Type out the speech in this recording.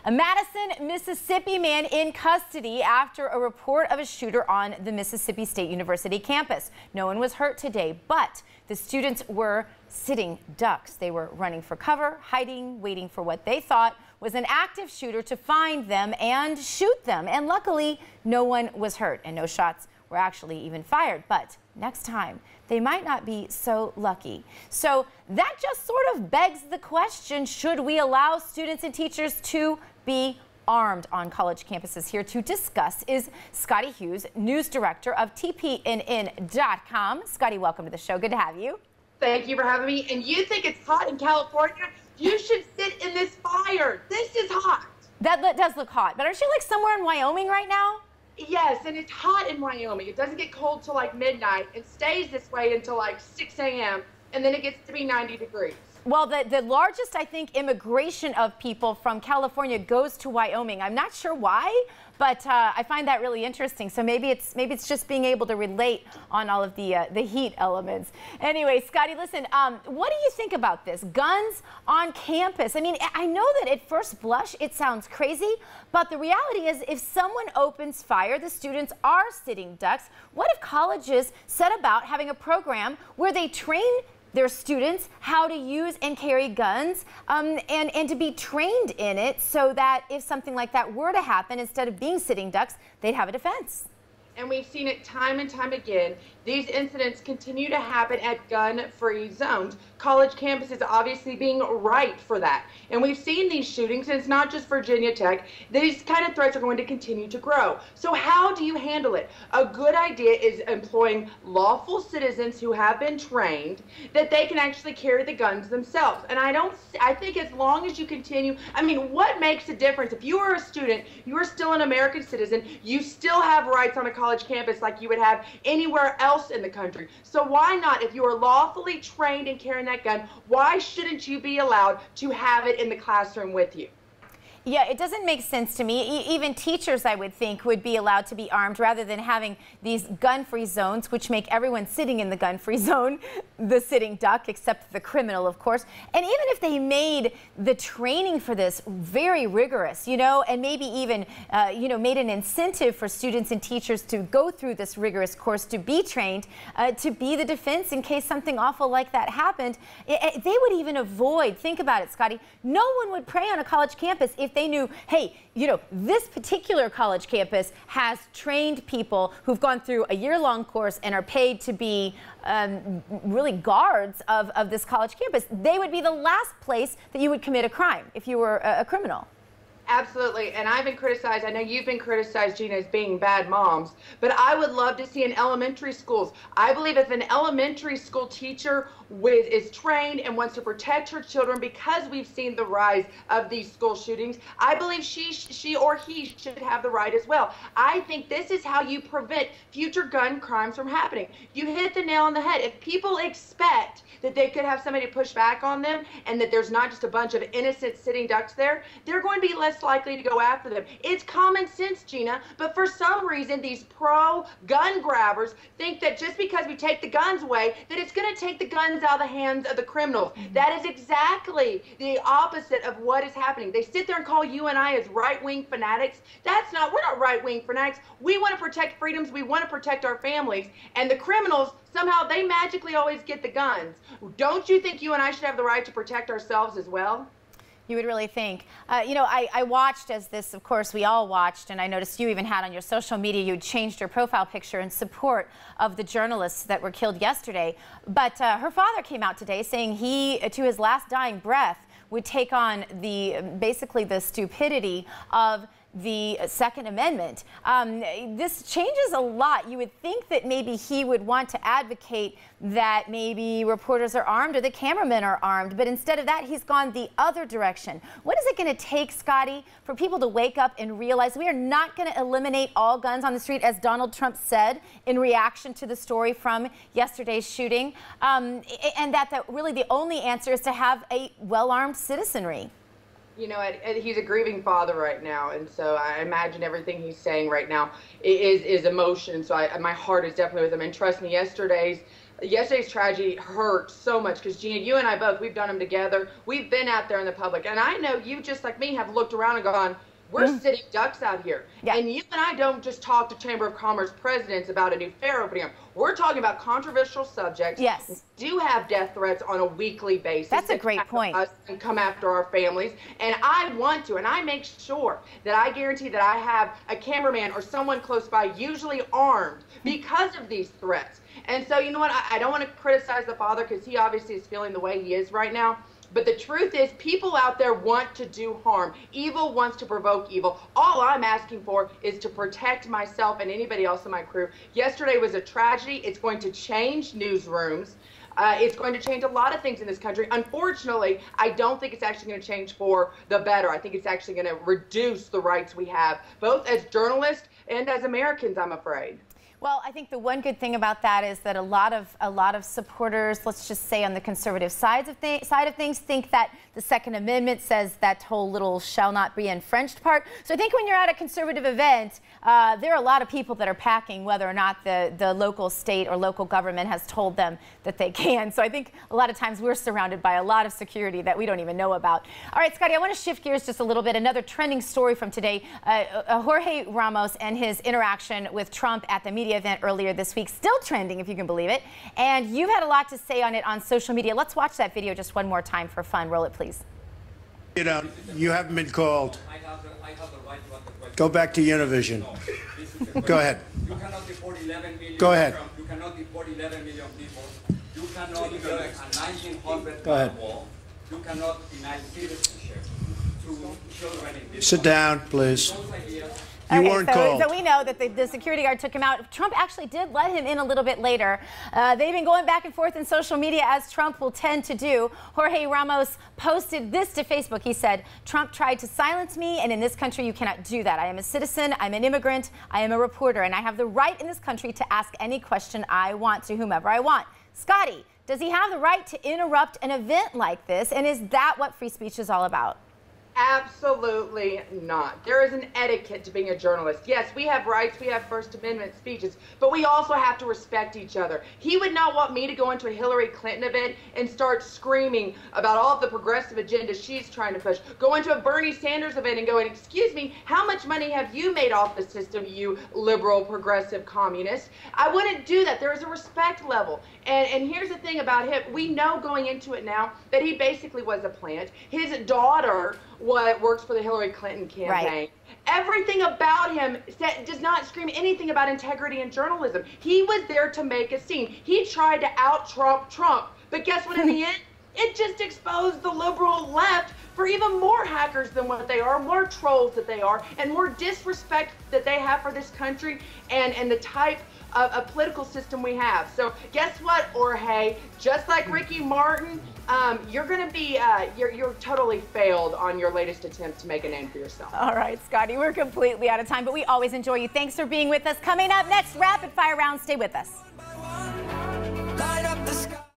A Madison, Mississippi man in custody after a report of a shooter on the Mississippi State University campus. No one was hurt today, but the students were sitting ducks. They were running for cover, hiding, waiting for what they thought was an active shooter to find them and shoot them. And luckily, no one was hurt and no shots were actually even fired. But next time, they might not be so lucky. So that just sort of begs the question, should we allow students and teachers to be armed on college campuses? Here to discuss is Scottie Hughes, news director of TPNN.com. Scottie, welcome to the show. Good to have you. Thank you for having me. And you think it's hot in California? You should sit in this fire. This is hot. That does look hot. But aren't you like somewhere in Wyoming right now? Yes, and it's hot in Wyoming. It doesn't get cold till like midnight. It stays this way until like 6 a.m. and then it gets to be 90 degrees. Well, the largest, I think, immigration of people from California goes to Wyoming. I'm not sure why, but I find that really interesting. So maybe it's just being able to relate on all of the heat elements. Anyway, Scottie, listen, what do you think about this? Guns on campus. I mean, I know that at first blush it sounds crazy, but the reality is if someone opens fire, the students are sitting ducks. What if colleges set about having a program where they train their students how to use and carry guns and to be trained in it so that if something like that were to happen, instead of being sitting ducks, they'd have a defense? And we've seen it time and time again. These incidents continue to happen at gun-free zones. College campuses obviously being right for that. And we've seen these shootings, and it's not just Virginia Tech. These kind of threats are going to continue to grow. So how do you handle it? A good idea is employing lawful citizens who have been trained that they can actually carry the guns themselves. And I think as long as you continue, I mean, what makes a difference? If you are a student, you are still an American citizen, you still have rights on a college campus like you would have anywhere else in the country. So why not, if you are lawfully trained in carrying that gun, why shouldn't you be allowed to have it in the classroom with you? Yeah, it doesn't make sense to me. Even teachers, I would think, would be allowed to be armed rather than having these gun-free zones, which make everyone sitting in the gun-free zone the sitting duck, except the criminal, of course. And even if they made the training for this very rigorous, you know, and maybe even, you know, made an incentive for students and teachers to go through this rigorous course to be trained, to be the defense in case something awful like that happened, they would even avoid, think about it, Scottie, no one would prey on a college campus if they knew, hey, you know, this particular college campus has trained people who've gone through a year-long course and are paid to be really guards of this college campus. They would be the last place that you would commit a crime if you were a criminal. Absolutely, and I've been criticized, I know you've been criticized, Gina, as being bad moms, but I would love to see in elementary schools. I believe if an elementary school teacher is trained and wants to protect her children, because we've seen the rise of these school shootings, I believe she or he should have the right as well. I think this is how you prevent future gun crimes from happening. You hit the nail on the head. If people expect that they could have somebody push back on them and that there's not just a bunch of innocent sitting ducks there, they're going to be less likely to go after them. It's common sense, Gina, but for some reason these pro-gun grabbers think that just because we take the guns away, that it's going to take the guns out of the hands of the criminals. That is exactly the opposite of what is happening. They sit there and call you and I as right-wing fanatics. We're not right-wing fanatics. We want to protect freedoms. We want to protect our families. And the criminals, somehow they magically always get the guns. Don't you think you and I should have the right to protect ourselves as well? You would really think. You know, I watched as this, of course, we all watched, and I noticed you even had on your social media, you changed your profile picture in support of the journalists that were killed yesterday. But her father came out today saying he, to his last dying breath, would take on basically the stupidity of the Second Amendment. This changes a lot. You would think that maybe he would want to advocate that maybe reporters are armed or the cameramen are armed, but instead of that, he's gone the other direction. What is it going to take, Scottie, for people to wake up and realize we are not going to eliminate all guns on the street, as Donald Trump said in reaction to the story from yesterday's shooting, and that really the only answer is to have a well-armed citizenry? You know, he's a grieving father right now, and so I imagine everything he's saying right now is emotion. So my heart is definitely with him. And trust me, yesterday's Yesterday's tragedy hurt so much because, Gina, you and I both, we've done them together. We've been out there in the public. And I know you, just like me, have looked around and gone, we're sitting ducks out here. Yeah. And you and I don't just talk to Chamber of Commerce presidents about a new fair opening up. We're talking about controversial subjects. Yes. We do have death threats on a weekly basis. That's a great point. Us and come after our families. And I want to, and I make sure that I guarantee that I have a cameraman or someone close by, usually armed, because of these threats. And so, you know what? I don't want to criticize the father because he obviously is feeling the way he is right now. But the truth is, people out there want to do harm. Evil wants to provoke evil. All I'm asking for is to protect myself and anybody else in my crew. Yesterday was a tragedy. It's going to change newsrooms. It's going to change a lot of things in this country. Unfortunately, I don't think it's actually going to change for the better. I think it's actually going to reduce the rights we have, both as journalists and as Americans, I'm afraid. Well, I think the one good thing about that is that a lot of supporters, let's just say on the conservative side of things, think that the Second Amendment says that whole little shall not be infringed part. So I think when you're at a conservative event, there are a lot of people that are packing whether or not the local, state, or local government has told them that they can. So I think a lot of times we're surrounded by a lot of security that we don't even know about. All right, Scottie, I want to shift gears just a little bit. Another trending story from today, Jorge Ramos and his interaction with Trump at the media event earlier this week, still trending, if you can believe it. And you've had a lot to say on it on social media. Let's watch that video just one more time for fun. Roll it, please. You know, you haven't been called. Go back to Univision. Go ahead. You cannot deport 11 million. Go ahead. You cannot deport 11 million people. You cannot build a 1900 wall. You cannot deny citizenship to children in this Sit down, please. You weren't called. So we know that the security guard took him out. Trump actually did let him in a little bit later. They've been going back and forth in social media, as Trump will tend to do. Jorge Ramos posted this to Facebook. He said, Trump tried to silence me, and in this country you cannot do that. I am a citizen, I'm an immigrant, I am a reporter, and I have the right in this country to ask any question I want to whomever I want. Scottie, does he have the right to interrupt an event like this, and is that what free speech is all about? Absolutely not. There is an etiquette to being a journalist. Yes, we have rights, we have First Amendment speeches, but we also have to respect each other. He would not want me to go into a Hillary Clinton event and start screaming about all of the progressive agenda she's trying to push. Go into a Bernie Sanders event and go, excuse me, how much money have you made off the system, you liberal, progressive communist? I wouldn't do that. There is a respect level. And here's the thing about him. We know going into it now that he basically was a plant. His daughter works for the Hillary Clinton campaign. Right. Everything about him does not scream anything about integrity and journalism. He was there to make a scene. He tried to out-Trump Trump. But guess what, in the end? It just exposed the liberal left for even more hackers than what they are, more trolls that they are, and more disrespect that they have for this country and the type of political system we have. So guess what, Jorge? Just like Ricky Martin, you're going to be, you're totally failed on your latest attempt to make a name for yourself. All right, Scottie, we're completely out of time, but we always enjoy you. Thanks for being with us. Coming up next, rapid fire round. Stay with us.